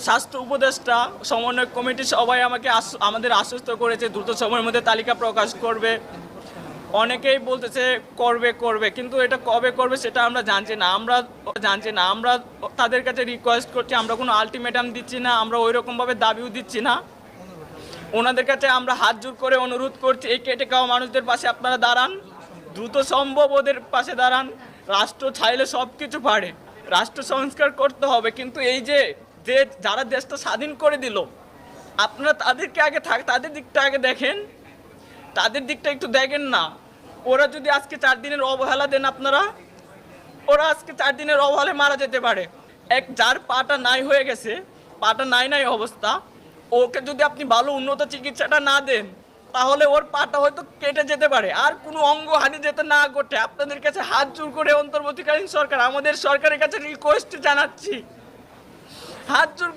স্বাস্থ্য উপদেষ্টা সমন্বয় কমিটি সবাই আমাকে আমাদের আশ্বস্ত করেছে দ্রুত সময়ের মধ্যে তালিকা প্রকাশ করবে। অনেকেই বলতেছে করবে করবে, কিন্তু এটা কবে করবে সেটা আমরা জানছি না। আমরা তাদের কাছে রিকোয়েস্ট করছি, আমরা কোনো আলটিমেটাম দিচ্ছি না, আমরা ওই রকমভাবে দাবিও দিচ্ছি না। ওনাদের কাছে আমরা হাত জোর করে অনুরোধ করছি, এই কেটে খাওয়া মানুষদের পাশে আপনারা দাঁড়ান, দ্রুত সম্ভব ওদের পাশে দাঁড়ান। রাষ্ট্র চাইলে সব কিছু পারে, রাষ্ট্র সংস্কার করতে হবে, কিন্তু এই যে যারা দেশটা স্বাধীন করে দিল, আপনারা তাদেরকে আগে তাদের দিকটা আগে দেখেন, তাদের দিকটা একটু দেখেন না। ওরা যদি আজকে 4 দিনের অবহেলা দেন, ওরা আজকে 4 দিনের অবহেলায় মারা যেতে পারে। যার পাটা নাই হয়ে গেছে, পাটা নাই অবস্থা, ওকে যদি আপনি ভালো উন্নত চিকিৎসাটা না দেন, তাহলে ওর পাটা হয়তো কেটে যেতে পারে, আর কোনো অঙ্গ হানি যেতে না ঘটে। আপনাদের কাছে হাত জোর করে অন্তর্বর্তীকালীন সরকার, আমাদের সরকারের কাছে রিকোয়েস্ট জানাচ্ছি, হাত জোর করে